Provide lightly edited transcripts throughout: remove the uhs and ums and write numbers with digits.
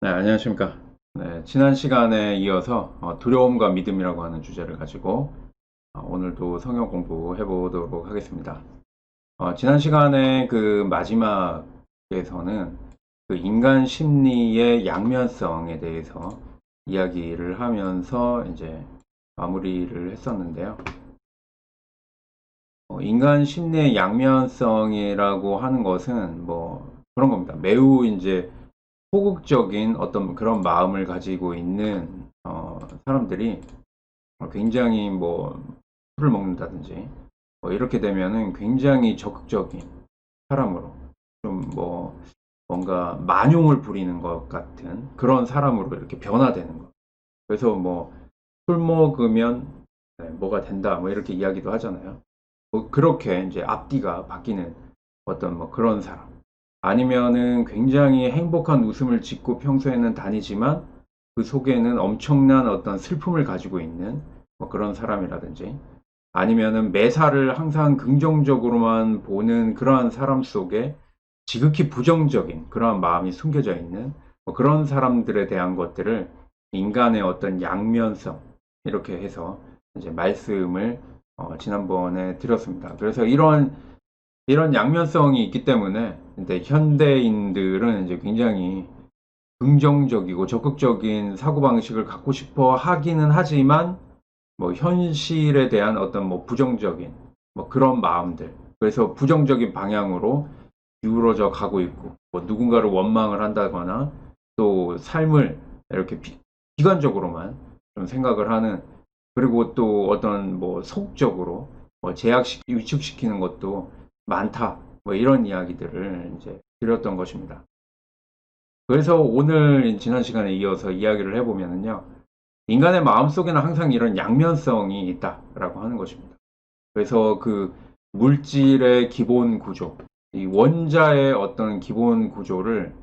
네, 안녕하십니까. 네, 지난 시간에 이어서 두려움과 믿음이라고 하는 주제를 가지고 오늘도 성경 공부해 보도록 하겠습니다. 지난 시간에 그 마지막에서는 그 인간 심리의 양면성에 대해서 이야기를 하면서 이제 마무리를 했었는데요. 인간 심리의 양면성이라고 하는 것은 뭐 그런 겁니다. 매우 이제 소극적인 어떤 그런 마음을 가지고 있는 사람들이 굉장히 뭐 술을 먹는다든지 이렇게 되면은 굉장히 적극적인 사람으로 좀 뭐 뭔가 만용을 부리는 것 같은 그런 사람으로 이렇게 변화되는 거. 그래서 뭐 술 먹으면 뭐가 된다 뭐 이렇게 이야기도 하잖아요. 뭐 그렇게 이제 앞뒤가 바뀌는 어떤 뭐 그런 사람. 아니면은 굉장히 행복한 웃음을 짓고 평소에는 다니지만 그 속에는 엄청난 어떤 슬픔을 가지고 있는 뭐 그런 사람이라든지 아니면은 매사를 항상 긍정적으로만 보는 그러한 사람 속에 지극히 부정적인 그러한 마음이 숨겨져 있는 뭐 그런 사람들에 대한 것들을 인간의 어떤 양면성 이렇게 해서 이제 말씀을 지난번에 드렸습니다. 그래서 이런 양면성이 있기 때문에 근데 현대인들은 이제 굉장히 긍정적이고 적극적인 사고방식을 갖고 싶어 하기는 하지만 뭐 현실에 대한 어떤 뭐 부정적인 뭐 그런 마음들 그래서 부정적인 방향으로 기울어져 가고 있고 뭐 누군가를 원망을 한다거나 또 삶을 이렇게 비관적으로만 좀 생각을 하는 그리고 또 어떤 뭐 소극적으로 뭐 위축시키는 것도 많다. 뭐 이런 이야기들을 이제 드렸던 것입니다. 그래서 오늘 지난 시간에 이어서 이야기를 해보면은요. 인간의 마음속에는 항상 이런 양면성이 있다라고 하는 것입니다. 그래서 그 물질의 기본 구조, 이 원자의 어떤 기본 구조를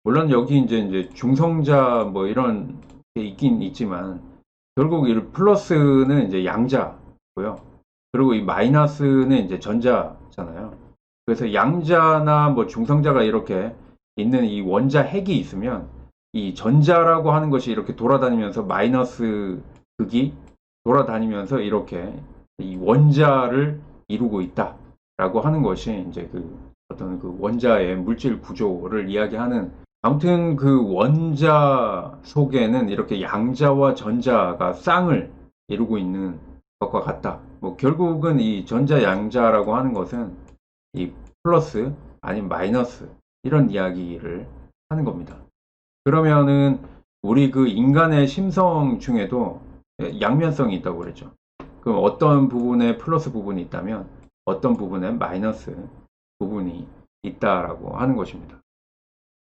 물론 여기 이제 중성자 뭐 이런 게 있긴 있지만 결국 이 플러스는 이제 양자고요. 그리고 이 마이너스는 이제 전자잖아요. 그래서 양자나 뭐 중성자가 이렇게 있는 이 원자 핵이 있으면 이 전자라고 하는 것이 이렇게 돌아다니면서 마이너스 극이 돌아다니면서 이렇게 이 원자를 이루고 있다라고 하는 것이 이제 그 어떤 그 원자의 물질 구조를 이야기하는 아무튼 그 원자 속에는 이렇게 양자와 전자가 쌍을 이루고 있는 것과 같다. 뭐 결국은 이 전자 양자라고 하는 것은 이 플러스 아니면 마이너스 이런 이야기를 하는 겁니다. 그러면은 우리 그 인간의 심성 중에도 양면성이 있다고 그랬죠. 그럼 어떤 부분에 플러스 부분이 있다면 어떤 부분에 마이너스 부분이 있다라고 하는 것입니다.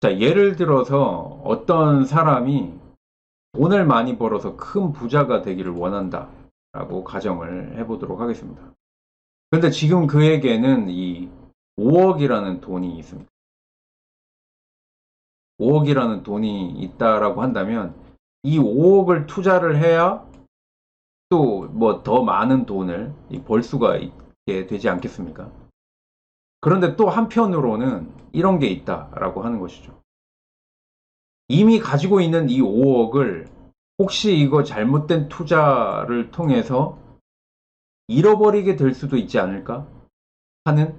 자, 예를 들어서 어떤 사람이 돈을 많이 벌어서 큰 부자가 되기를 원한다라고 가정을 해보도록 하겠습니다. 그런데 지금 그에게는 이 5억이라는 돈이 있습니다. 5억이라는 돈이 있다라고 한다면 이 5억을 투자를 해야 또 뭐 더 많은 돈을 벌 수가 있게 되지 않겠습니까? 그런데 또 한편으로는 이런 게 있다라고 하는 것이죠. 이미 가지고 있는 이 5억을 혹시 이거 잘못된 투자를 통해서 잃어버리게 될 수도 있지 않을까 하는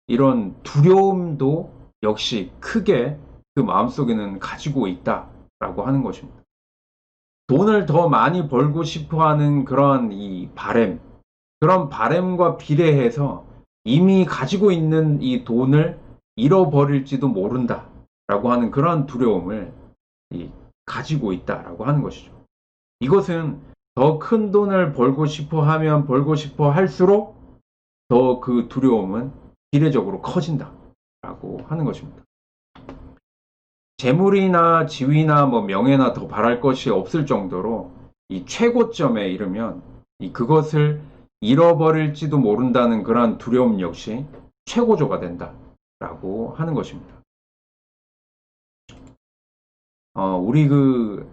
이런 두려움도 역시 크게 그 마음속에는 가지고 있다라고 하는 것입니다. 돈을 더 많이 벌고 싶어 하는 그런 이 바램, 그런 바램과 비례해서 이미 가지고 있는 이 돈을 잃어버릴지도 모른다라고 하는 그런 두려움을 가지고 있다라고 하는 것이죠. 이것은 더 큰 돈을 벌고 싶어 하면 벌고 싶어 할수록 더 그 두려움은 비례적으로 커진다라고 하는 것입니다. 재물이나 지위나 뭐 명예나 더 바랄 것이 없을 정도로 이 최고점에 이르면 그것을 잃어버릴지도 모른다는 그러한 두려움 역시 최고조가 된다라고 하는 것입니다. 우리 그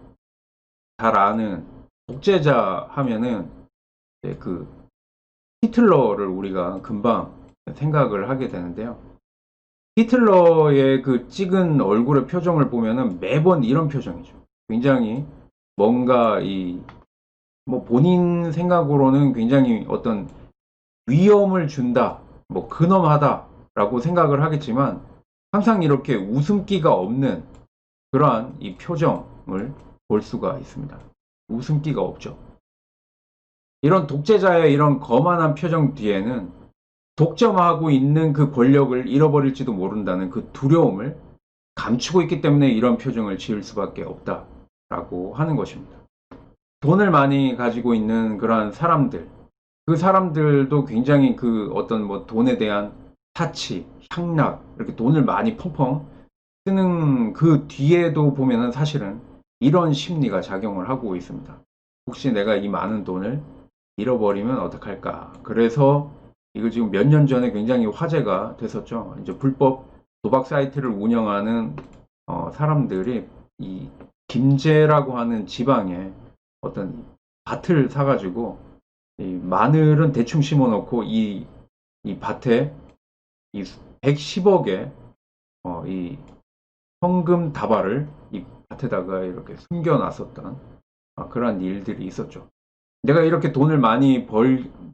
잘 아는 독재자 하면은 그 히틀러를 우리가 금방 생각을 하게 되는데요. 히틀러의 그 찍은 얼굴의 표정을 보면은 매번 이런 표정이죠. 굉장히 뭔가 뭐 본인 생각으로는 굉장히 어떤 위험을 준다, 뭐 근엄하다라고 생각을 하겠지만 항상 이렇게 웃음기가 없는 그러한 이 표정을 볼 수가 있습니다. 웃음기가 없죠. 이런 독재자의 이런 거만한 표정 뒤에는 독점하고 있는 그 권력을 잃어버릴지도 모른다는 그 두려움을 감추고 있기 때문에 이런 표정을 지을 수밖에 없다라고 하는 것입니다. 돈을 많이 가지고 있는 그러한 사람들, 그 사람들도 굉장히 그 어떤 뭐 돈에 대한 사치, 향락, 이렇게 돈을 많이 펑펑 쓰는 그 뒤에도 보면은 사실은 이런 심리가 작용을 하고 있습니다. 혹시 내가 이 많은 돈을 잃어버리면 어떡할까? 그래서 이거 지금 몇 년 전에 굉장히 화제가 됐었죠. 이제 불법 도박 사이트를 운영하는 사람들이 이 김제라고 하는 지방에 어떤 밭을 사가지고 이 마늘은 대충 심어놓고 이 밭에 이 110억의 이 현금 다발을 이 밭에다가 이렇게 숨겨놨었던 그러한 일들이 있었죠. 내가 이렇게 돈을 많이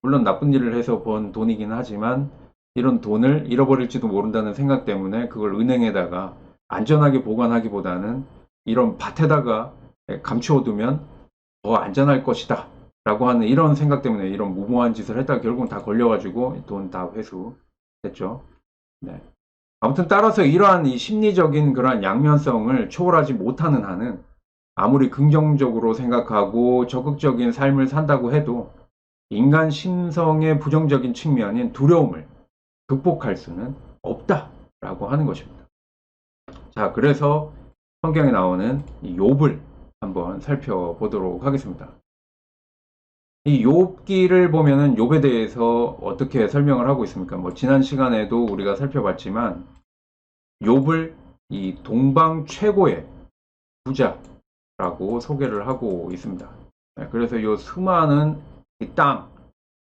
물론 나쁜 일을 해서 번 돈이긴 하지만 이런 돈을 잃어버릴지도 모른다는 생각 때문에 그걸 은행에다가 안전하게 보관하기보다는 이런 밭에다가 감추어두면 더 안전할 것이다 라고 하는 이런 생각 때문에 이런 무모한 짓을 했다가 결국은 다 걸려가지고 돈 다 회수됐죠. 네. 아무튼 따라서 이러한 이 심리적인 그러한 양면성을 초월하지 못하는 한은 아무리 긍정적으로 생각하고 적극적인 삶을 산다고 해도 인간 심성의 부정적인 측면인 두려움을 극복할 수는 없다라고 하는 것입니다. 자, 그래서 성경에 나오는 이 욥을 한번 살펴보도록 하겠습니다. 이 욥기를 보면은 욥에 대해서 어떻게 설명을 하고 있습니까? 뭐 지난 시간에도 우리가 살펴봤지만 욥을 이 동방 최고의 부자라고 소개를 하고 있습니다. 그래서 이 수많은 이 땅,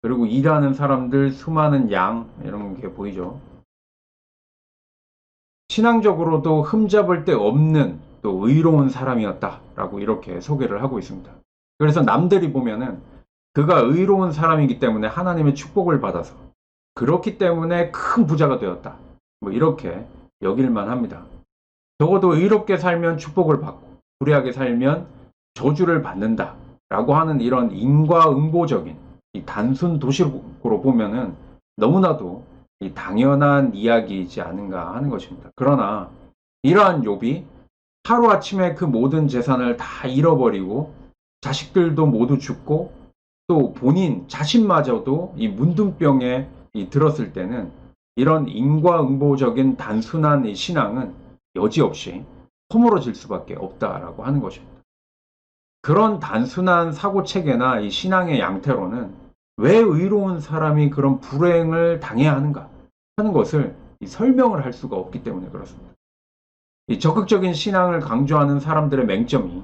그리고 일하는 사람들, 수많은 양 이런 게 보이죠. 신앙적으로도 흠잡을 데 없는 또 의로운 사람이었다라고 이렇게 소개를 하고 있습니다. 그래서 남들이 보면은 그가 의로운 사람이기 때문에 하나님의 축복을 받아서 그렇기 때문에 큰 부자가 되었다. 뭐 이렇게 여길만 합니다. 적어도 의롭게 살면 축복을 받고 불의하게 살면 저주를 받는다 라고 하는 이런 인과응보적인 이 단순 도식으로 보면은 너무나도 이 당연한 이야기이지 않은가 하는 것입니다. 그러나 이러한 욥이 하루아침에 그 모든 재산을 다 잃어버리고 자식들도 모두 죽고 또 본인 자신마저도 이 문둥병에 들었을 때는 이런 인과응보적인 단순한 이 신앙은 여지없이 허물어질 수밖에 없다라고 하는 것입니다. 그런 단순한 사고체계나 이 신앙의 양태로는 왜 의로운 사람이 그런 불행을 당해야 하는가 하는 것을 설명을 할 수가 없기 때문에 그렇습니다. 이 적극적인 신앙을 강조하는 사람들의 맹점이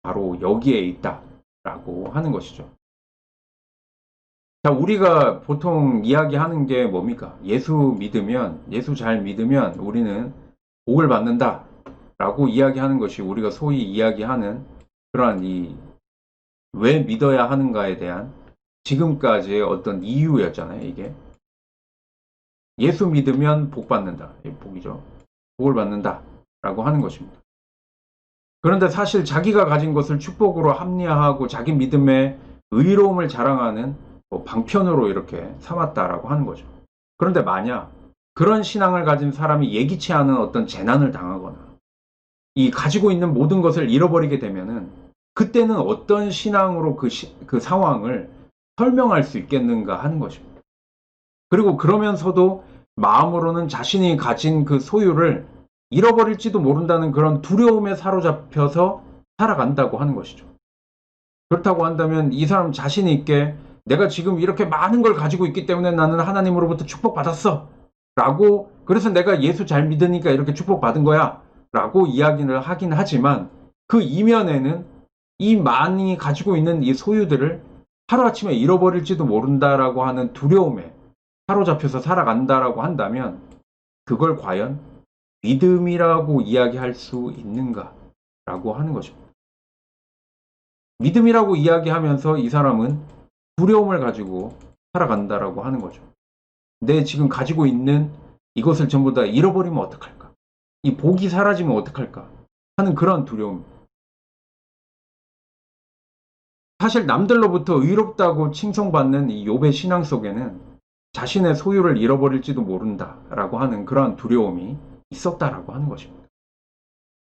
바로 여기에 있다라고 하는 것이죠. 자, 우리가 보통 이야기하는 게 뭡니까? 예수 잘 믿으면 우리는 복을 받는다 라고 이야기하는 것이 우리가 소위 이야기하는 그러한 왜 믿어야 하는가에 대한 지금까지의 어떤 이유였잖아요, 이게. 예수 믿으면 복 받는다. 복이죠. 복을 받는다 라고 하는 것입니다. 그런데 사실 자기가 가진 것을 축복으로 합리화하고 자기 믿음의 의로움을 자랑하는 방편으로 이렇게 삼았다라고 하는 거죠. 그런데 만약 그런 신앙을 가진 사람이 예기치 않은 어떤 재난을 당하거나 이 가지고 있는 모든 것을 잃어버리게 되면은 그때는 어떤 신앙으로 그 상황을 설명할 수 있겠는가 하는 것입니다. 그리고 그러면서도 마음으로는 자신이 가진 그 소유를 잃어버릴지도 모른다는 그런 두려움에 사로잡혀서 살아간다고 하는 것이죠. 그렇다고 한다면 이 사람 자신 있게 내가 지금 이렇게 많은 걸 가지고 있기 때문에 나는 하나님으로부터 축복받았어 라고, 그래서 내가 예수 잘 믿으니까 이렇게 축복받은 거야 라고 이야기를 하긴 하지만 그 이면에는 이 많이 가지고 있는 이 소유들을 하루아침에 잃어버릴지도 모른다라고 하는 두려움에 사로잡혀서 살아간다라고 한다면 그걸 과연 믿음이라고 이야기할 수 있는가라고 하는 것입니다. 믿음이라고 이야기하면서 이 사람은 두려움을 가지고 살아간다라고 하는 거죠. 내 지금 가지고 있는 이것을 전부 다 잃어버리면 어떡할까? 이 복이 사라지면 어떡할까? 하는 그런 두려움. 사실 남들로부터 의롭다고 칭송받는 이 욥의 신앙 속에는 자신의 소유를 잃어버릴지도 모른다라고 하는 그러한 두려움이 있었다라고 하는 것입니다.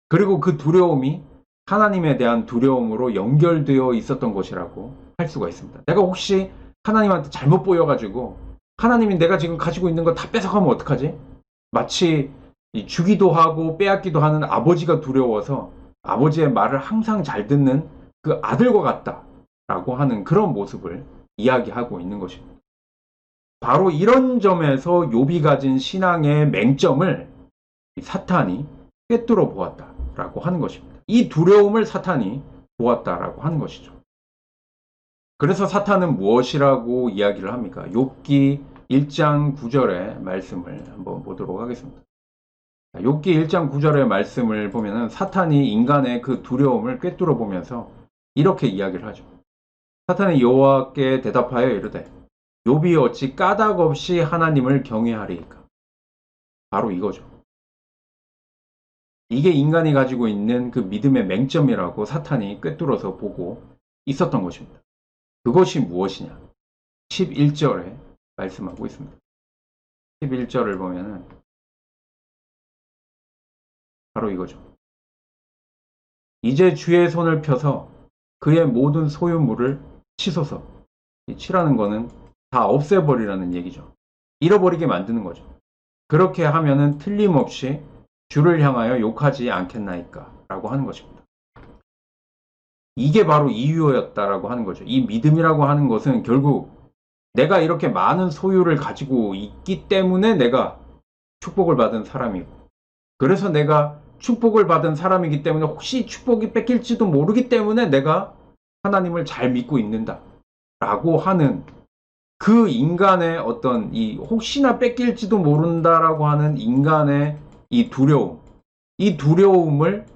그리고 그 두려움이 하나님에 대한 두려움으로 연결되어 있었던 것이라고 할 수가 있습니다. 내가 혹시 하나님한테 잘못 보여가지고 하나님이 내가 지금 가지고 있는 거 다 뺏어가면 어떡하지? 마치 주기도 하고 빼앗기도 하는 아버지가 두려워서 아버지의 말을 항상 잘 듣는 그 아들과 같다라고 하는 그런 모습을 이야기하고 있는 것입니다. 바로 이런 점에서 욥이 가진 신앙의 맹점을 사탄이 꿰뚫어 보았다라고 하는 것입니다. 이 두려움을 사탄이 보았다라고 하는 것이죠. 그래서 사탄은 무엇이라고 이야기를 합니까? 욥기 1장 9절의 말씀을 한번 보도록 하겠습니다. 욥기 1장 9절의 말씀을 보면은 사탄이 인간의 그 두려움을 꿰뚫어 보면서 이렇게 이야기를 하죠. 사탄이 여호와께 대답하여 이르되 욥이 어찌 까닭 없이 하나님을 경외하리이까? 바로 이거죠. 이게 인간이 가지고 있는 그 믿음의 맹점이라고 사탄이 꿰뚫어서 보고 있었던 것입니다. 그것이 무엇이냐? 11절에 말씀하고 있습니다. 11절을 보면은 바로 이거죠. 이제 주의 손을 펴서 그의 모든 소유물을 치소서. 이 치라는 거는 다 없애버리라는 얘기죠. 잃어버리게 만드는 거죠. 그렇게 하면은 틀림없이 주를 향하여 욕하지 않겠나이까? 라고 하는 것입니다. 이게 바로 이유였다라고 하는 거죠. 이 믿음이라고 하는 것은 결국 내가 이렇게 많은 소유를 가지고 있기 때문에 내가 축복을 받은 사람이고, 그래서 내가 축복을 받은 사람이기 때문에 혹시 축복이 뺏길지도 모르기 때문에 내가 하나님을 잘 믿고 있는다라고 하는 그 인간의 어떤 이 혹시나 뺏길지도 모른다라고 하는 인간의 이 두려움, 이 두려움을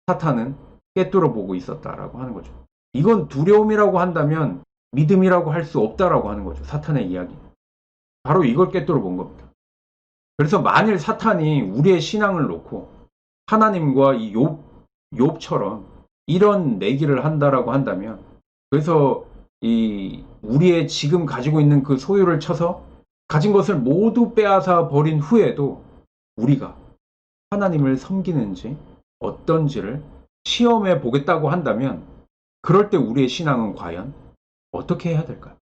사탄은 꿰뚫어 보고 있었다라고 하는 거죠. 이건 두려움이라고 한다면 믿음이라고 할 수 없다라고 하는 거죠. 사탄의 이야기. 바로 이걸 꿰뚫어 본 겁니다. 그래서 만일 사탄이 우리의 신앙을 놓고 하나님과 이 욥처럼 이런 내기를 한다라고 한다면, 그래서 이 우리의 지금 가지고 있는 그 소유를 쳐서 가진 것을 모두 빼앗아 버린 후에도 우리가 하나님을 섬기는지 어떤지를 시험해 보겠다고 한다면, 그럴 때 우리의 신앙은 과연 어떻게 해야 될까요?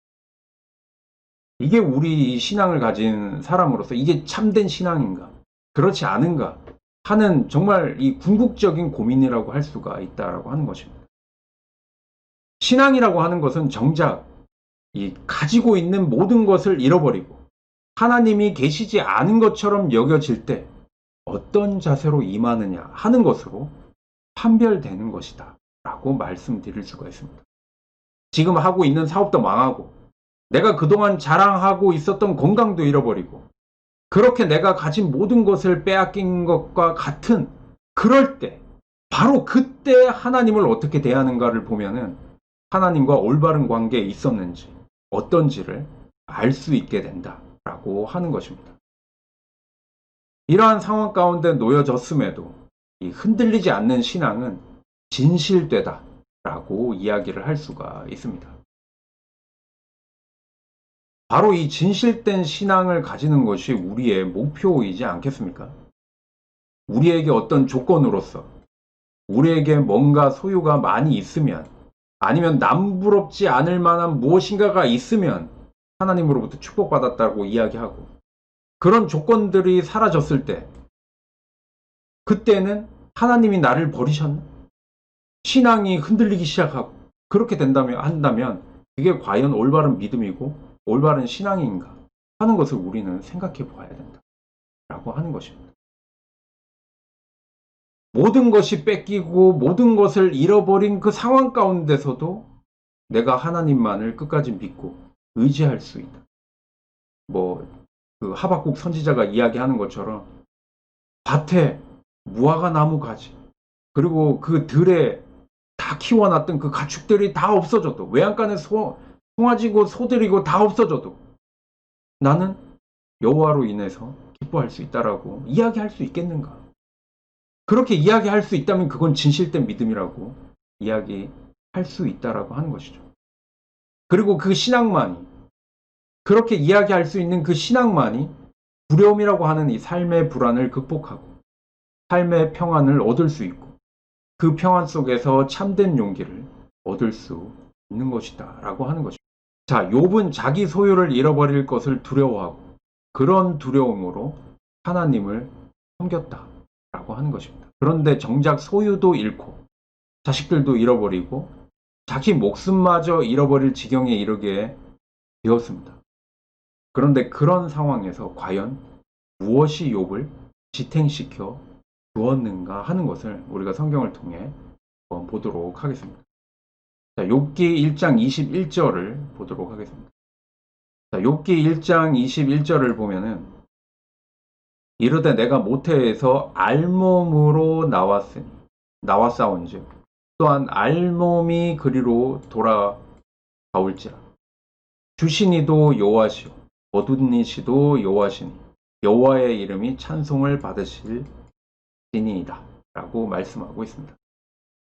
이게 우리 신앙을 가진 사람으로서 이게 참된 신앙인가? 그렇지 않은가? 하는 정말 이 궁극적인 고민이라고 할 수가 있다라고 하는 것입니다. 신앙이라고 하는 것은 정작 이 가지고 있는 모든 것을 잃어버리고 하나님이 계시지 않은 것처럼 여겨질 때 어떤 자세로 임하느냐 하는 것으로 판별되는 것이다 라고 말씀드릴 수가 있습니다. 지금 하고 있는 사업도 망하고 내가 그동안 자랑하고 있었던 건강도 잃어버리고 그렇게 내가 가진 모든 것을 빼앗긴 것과 같은 그럴 때, 바로 그때 하나님을 어떻게 대하는가를 보면은 하나님과 올바른 관계에 있었는지 어떤지를 알 수 있게 된다라고 하는 것입니다. 이러한 상황 가운데 놓여졌음에도 이 흔들리지 않는 신앙은 진실되다라고 이야기를 할 수가 있습니다. 바로 이 진실된 신앙을 가지는 것이 우리의 목표이지 않겠습니까? 우리에게 어떤 조건으로서 우리에게 뭔가 소유가 많이 있으면, 아니면 남부럽지 않을 만한 무엇인가가 있으면 하나님으로부터 축복받았다고 이야기하고, 그런 조건들이 사라졌을 때 그때는 하나님이 나를 버리셨나? 신앙이 흔들리기 시작하고 그렇게 한다면 그게 과연 올바른 믿음이고 올바른 신앙인가 하는 것을 우리는 생각해 보아야 된다라고 하는 것입니다. 모든 것이 뺏기고 모든 것을 잃어버린 그 상황 가운데서도 내가 하나님만을 끝까지 믿고 의지할 수 있다. 그 하박국 선지자가 이야기하는 것처럼 밭에 무화과 나무 가지, 그리고 그 들에 다 키워놨던 그 가축들이 다 없어져도, 외양간에 송아지고 소들이고 다 없어져도 나는 여호와로 인해서 기뻐할 수 있다라고 이야기할 수 있겠는가? 그렇게 이야기할 수 있다면 그건 진실된 믿음이라고 이야기할 수 있다라고 하는 것이죠. 그리고 그 신앙만이, 그렇게 이야기할 수 있는 그 신앙만이 두려움이라고 하는 이 삶의 불안을 극복하고 삶의 평안을 얻을 수 있고, 그 평안 속에서 참된 용기를 얻을 수 있는 것이다 라고 하는 것입니다. 자, 욥은 자기 소유를 잃어버릴 것을 두려워하고 그런 두려움으로 하나님을 섬겼다 라고 하는 것입니다. 그런데 정작 소유도 잃고 자식들도 잃어버리고 자기 목숨마저 잃어버릴 지경에 이르게 되었습니다. 그런데 그런 상황에서 과연 무엇이 욥을 지탱시켜 주었는가 하는 것을 우리가 성경을 통해 한번 보도록 하겠습니다. 자, 욥기 1장 21절을 보도록 하겠습니다. 자, 욥기 1장 21절을 보면은 이르되 내가 모태에서 알몸으로 나왔사온즉 또한 알몸이 그리로 돌아가올지라. 주신이도 여호와시오 거둔 이시도 여호와시니 여호와의 이름이 찬송을 받으실지니이다 라고 말씀하고 있습니다.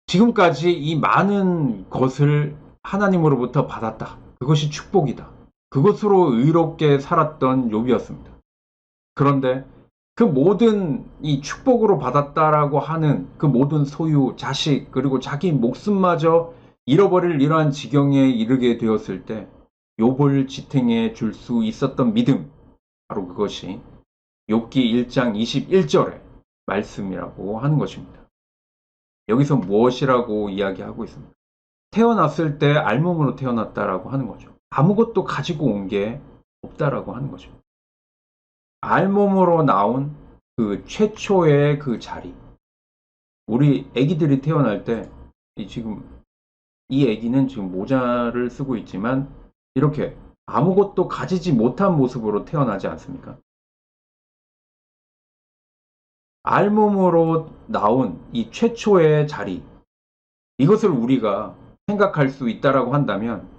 지금까지 이 많은 것을 하나님으로부터 받았다. 그것이 축복이다. 그것으로 의롭게 살았던 욥이었습니다. 그런데 그 모든 이 축복으로 받았다라고 하는 그 모든 소유, 자식, 그리고 자기 목숨마저 잃어버릴 이러한 지경에 이르게 되었을 때 욥을 지탱해 줄 수 있었던 믿음, 바로 그것이 욥기 1장 21절의 말씀이라고 하는 것입니다. 여기서 무엇이라고 이야기하고 있습니다. 태어났을 때 알몸으로 태어났다라고 하는 거죠. 아무것도 가지고 온 게 없다라고 하는 거죠. 알몸으로 나온 그 최초의 그 자리. 우리 아기들이 태어날 때 지금 이 아기는 지금 모자를 쓰고 있지만 이렇게 아무것도 가지지 못한 모습으로 태어나지 않습니까? 알몸으로 나온 이 최초의 자리, 이것을 우리가 생각할 수 있다라고 한다면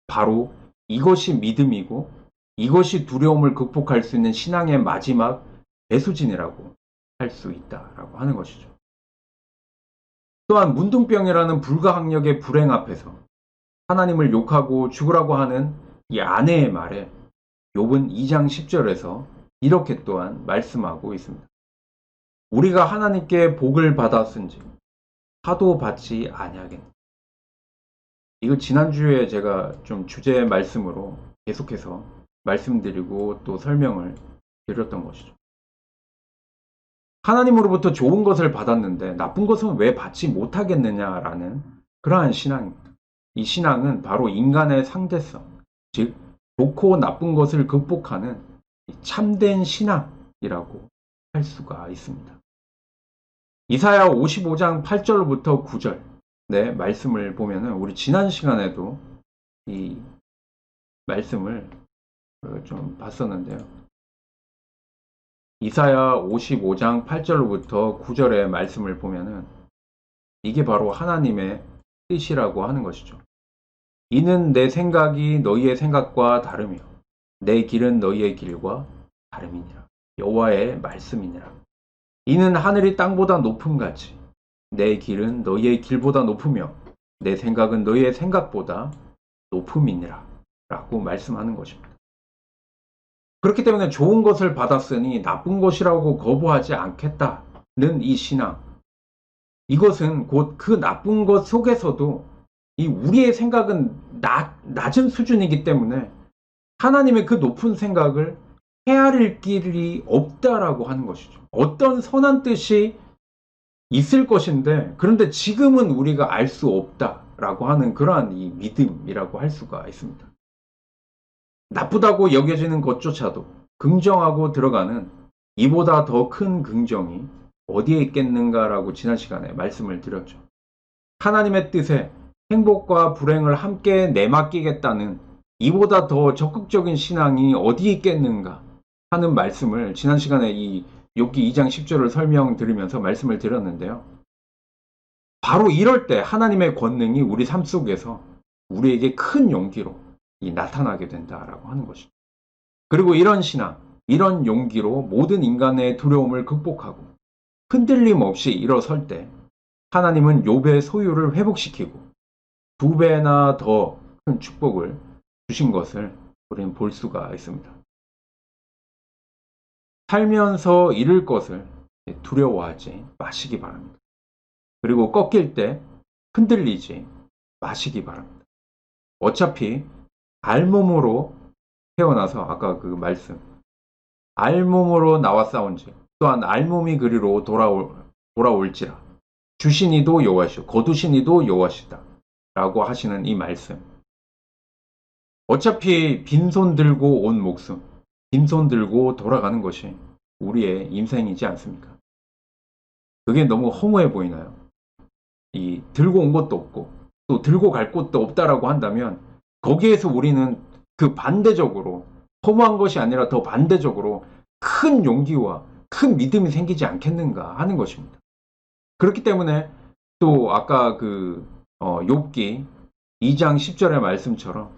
바로 이것이 믿음이고 이것이 두려움을 극복할 수 있는 신앙의 마지막 배수진이라고 할 수 있다라고 하는 것이죠. 또한 문둥병이라는 불가항력의 불행 앞에서 하나님을 욕하고 죽으라고 하는 이 아내의 말에 욥은 2장 10절에서 이렇게 또한 말씀하고 있습니다. 우리가 하나님께 복을 받았은지 하도 받지 아니하겠네. 이거 지난주에 제가 좀 주제 말씀으로 계속해서 말씀드리고 또 설명을 드렸던 것이죠. 하나님으로부터 좋은 것을 받았는데 나쁜 것은 왜 받지 못하겠느냐라는 그러한 신앙입니다. 이 신앙은 바로 인간의 상대성, 즉 좋고 나쁜 것을 극복하는 참된 신앙이라고 할 수가 있습니다. 이사야 55장 8절부터 9절 네, 말씀을 보면은 우리 지난 시간에도 이 말씀을 좀 봤었는데요. 이사야 55장 8절부터 9절의 말씀을 보면은 이게 바로 하나님의 뜻이라고 하는 것이죠. 이는 내 생각이 너희의 생각과 다르며 내 길은 너희의 길과 다름이니라. 여호와의 말씀이니라. 이는 하늘이 땅보다 높음같이 내 길은 너희의 길보다 높으며 내 생각은 너희의 생각보다 높음이니라 라고 말씀하는 것입니다. 그렇기 때문에 좋은 것을 받았으니 나쁜 것이라고 거부하지 않겠다는 이 신앙, 이것은 곧 그 나쁜 것 속에서도 이 우리의 생각은 낮은 수준이기 때문에 하나님의 그 높은 생각을 헤아릴 길이 없다라고 하는 것이죠. 어떤 선한 뜻이 있을 것인데 그런데 지금은 우리가 알 수 없다라고 하는 그러한 이 믿음이라고 할 수가 있습니다. 나쁘다고 여겨지는 것조차도 긍정하고 들어가는 이보다 더 큰 긍정이 어디에 있겠는가라고 지난 시간에 말씀을 드렸죠. 하나님의 뜻에 행복과 불행을 함께 내맡기겠다는 이보다 더 적극적인 신앙이 어디 있겠는가? 하는 말씀을 지난 시간에 이 욥기 2장 10절을 설명드리면서 말씀을 드렸는데요. 바로 이럴 때 하나님의 권능이 우리 삶 속에서 우리에게 큰 용기로 나타나게 된다라고 하는 것이죠. 그리고 이런 신앙, 이런 용기로 모든 인간의 두려움을 극복하고 흔들림 없이 일어설 때 하나님은 욥의 소유를 회복시키고 2배나 더 큰 축복을 주신 것을 우리는 볼 수가 있습니다. 살면서 잃을 것을 두려워하지 마시기 바랍니다. 그리고 꺾일 때 흔들리지 마시기 바랍니다. 어차피 알몸으로 태어나서 아까 그 말씀 알몸으로 나와 싸운지 또한 알몸이 그리로 돌아올지라 주시니도 여호와시오 거두시니도 여호와시다 라고 하시는 이 말씀, 어차피 빈손 들고 온 목숨, 빈손 들고 돌아가는 것이 우리의 인생이지 않습니까? 그게 너무 허무해 보이나요? 이 들고 온 것도 없고 또 들고 갈 것도 없다라고 한다면 거기에서 우리는 그 반대적으로 허무한 것이 아니라 더 반대적으로 큰 용기와 큰 믿음이 생기지 않겠는가 하는 것입니다. 그렇기 때문에 또 아까 그 욥기 2장 10절의 말씀처럼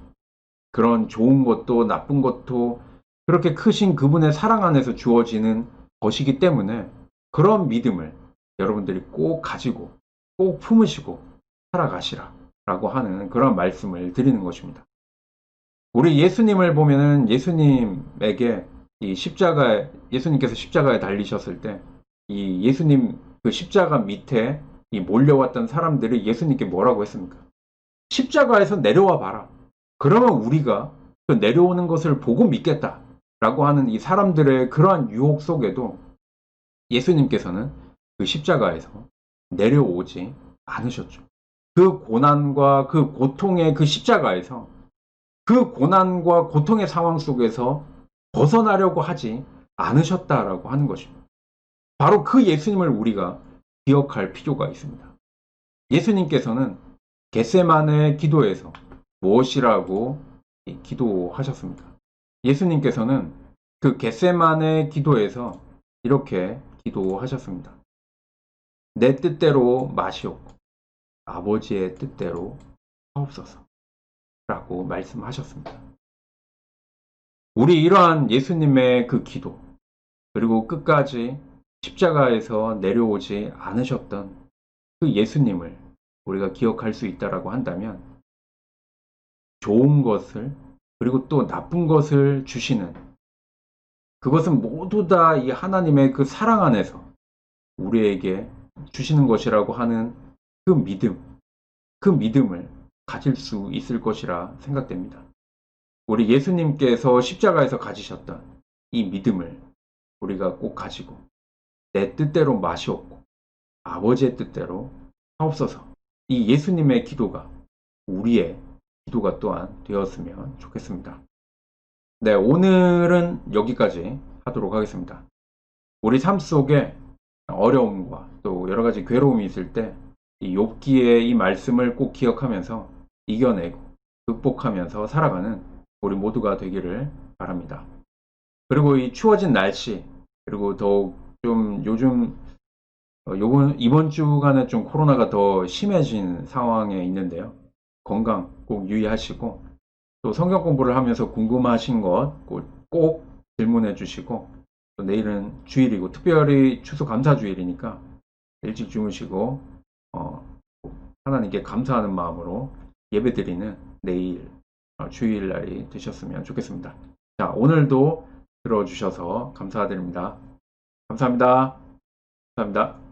그런 좋은 것도 나쁜 것도 그렇게 크신 그분의 사랑 안에서 주어지는 것이기 때문에 그런 믿음을 여러분들이 꼭 가지고 꼭 품으시고 살아가시라 라고 하는 그런 말씀을 드리는 것입니다. 우리 예수님을 보면은 예수님에게 이 예수님께서 십자가에 달리셨을 때 이 예수님 그 십자가 밑에 이 몰려왔던 사람들이 예수님께 뭐라고 했습니까? 십자가에서 내려와 봐라. 그러면 우리가 그 내려오는 것을 보고 믿겠다 라고 하는 이 사람들의 그러한 유혹 속에도 예수님께서는 그 십자가에서 내려오지 않으셨죠. 그 고난과 그 고통의 그 십자가에서 그 고난과 고통의 상황 속에서 벗어나려고 하지 않으셨다라고 하는 것입니다. 바로 그 예수님을 우리가 기억할 필요가 있습니다. 예수님께서는 겟세마네 기도에서 무엇이라고 기도하셨습니까? 예수님께서는 그 겟세마네 기도에서 이렇게 기도하셨습니다. 내 뜻대로 마시옵고 아버지의 뜻대로 하옵소서 라고 말씀하셨습니다. 우리 이러한 예수님의 그 기도 그리고 끝까지 십자가에서 내려오지 않으셨던 그 예수님을 우리가 기억할 수 있다라고 한다면 좋은 것을 그리고 또 나쁜 것을 주시는 그것은 모두 다 이 하나님의 그 사랑 안에서 우리에게 주시는 것이라고 하는 그 믿음을 가질 수 있을 것이라 생각됩니다. 우리 예수님께서 십자가에서 가지셨던 이 믿음을 우리가 꼭 가지고 내 뜻대로 마시옵고 아버지의 뜻대로 하옵소서. 이 예수님의 기도가 우리의 기도가 또한 되었으면 좋겠습니다. 네, 오늘은 여기까지 하도록 하겠습니다. 우리 삶 속에 어려움과 또 여러 가지 괴로움이 있을 때 이 욥기의 이 말씀을 꼭 기억하면서 이겨내고 극복하면서 살아가는 우리 모두가 되기를 바랍니다. 그리고 이 추워진 날씨 그리고 더욱 좀 요즘 이번 주간에 좀 코로나가 더 심해진 상황에 있는데요. 건강 꼭 유의하시고 또 성경 공부를 하면서 궁금하신 것 꼭 질문해 주시고 또 내일은 주일이고 특별히 추수감사주일이니까 일찍 주무시고 하나님께 감사하는 마음으로 예배드리는 내일 주일날이 되셨으면 좋겠습니다. 자, 오늘도 들어주셔서 감사드립니다. 감사합니다. 감사합니다.